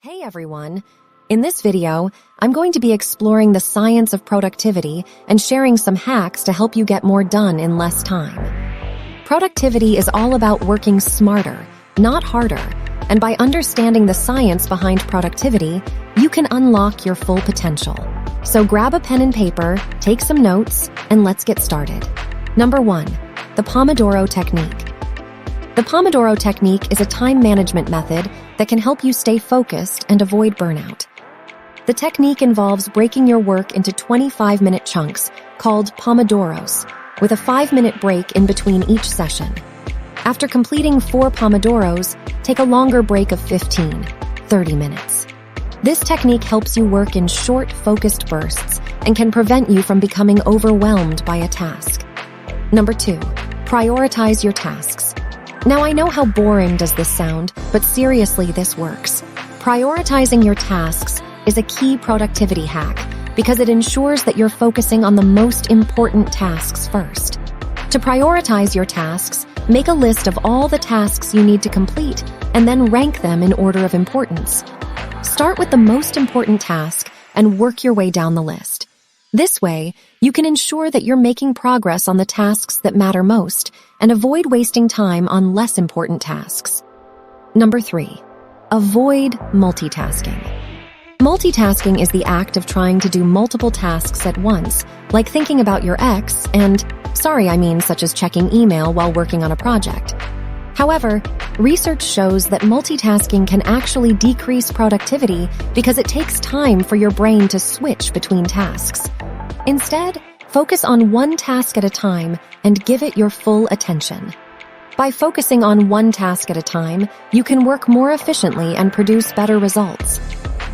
Hey everyone! In this video, I'm going to be exploring the science of productivity and sharing some hacks to help you get more done in less time. Productivity is all about working smarter, not harder, and by understanding the science behind productivity, you can unlock your full potential. So grab a pen and paper, take some notes, and let's get started. Number 1. The Pomodoro Technique. The Pomodoro Technique is a time management method that can help you stay focused and avoid burnout. The technique involves breaking your work into 25-minute chunks called Pomodoros, with a 5-minute break in between each session. After completing 4 Pomodoros, take a longer break of 30 minutes. This technique helps you work in short, focused bursts and can prevent you from becoming overwhelmed by a task. Number 2. Prioritize your tasks. Now, I know how boring does this sound, but seriously, this works. Prioritizing your tasks is a key productivity hack because it ensures that you're focusing on the most important tasks first. To prioritize your tasks, make a list of all the tasks you need to complete and then rank them in order of importance. Start with the most important task and work your way down the list. This way, you can ensure that you're making progress on the tasks that matter most and avoid wasting time on less important tasks. Number 3. Avoid multitasking. Multitasking is the act of trying to do multiple tasks at once, like thinking about your ex and, such as checking email while working on a project. However, research shows that multitasking can actually decrease productivity because it takes time for your brain to switch between tasks. Instead, focus on one task at a time and give it your full attention. By focusing on one task at a time, you can work more efficiently and produce better results.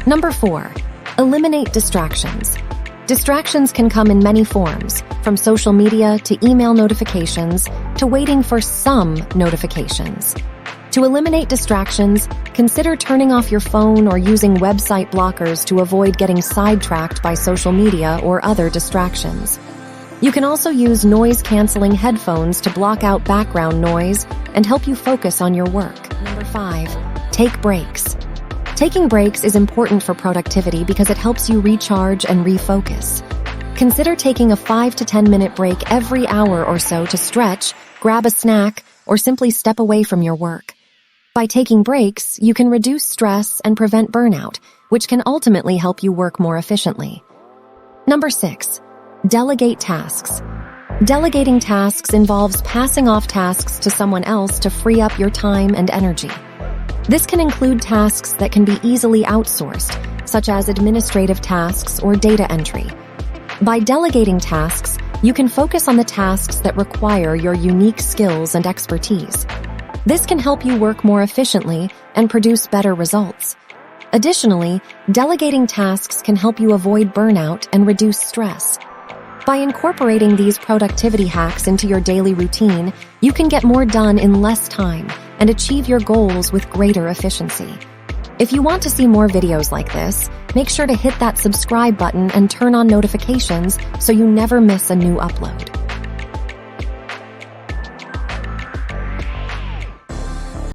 Number 4. Eliminate distractions. Distractions can come in many forms, from social media to email notifications to waiting for some notifications. To eliminate distractions, consider turning off your phone or using website blockers to avoid getting sidetracked by social media or other distractions. You can also use noise-canceling headphones to block out background noise and help you focus on your work. Number 5. Take breaks. Taking breaks is important for productivity because it helps you recharge and refocus. Consider taking a 5 to 10-minute break every hour or so to stretch, grab a snack, or simply step away from your work. By taking breaks, you can reduce stress and prevent burnout, which can ultimately help you work more efficiently. Number 6. Delegate tasks. Delegating tasks involves passing off tasks to someone else to free up your time and energy. This can include tasks that can be easily outsourced, such as administrative tasks or data entry. By delegating tasks, you can focus on the tasks that require your unique skills and expertise. This can help you work more efficiently and produce better results. Additionally, delegating tasks can help you avoid burnout and reduce stress. By incorporating these productivity hacks into your daily routine, you can get more done in less time and achieve your goals with greater efficiency. If you want to see more videos like this, make sure to hit that subscribe button and turn on notifications so you never miss a new upload.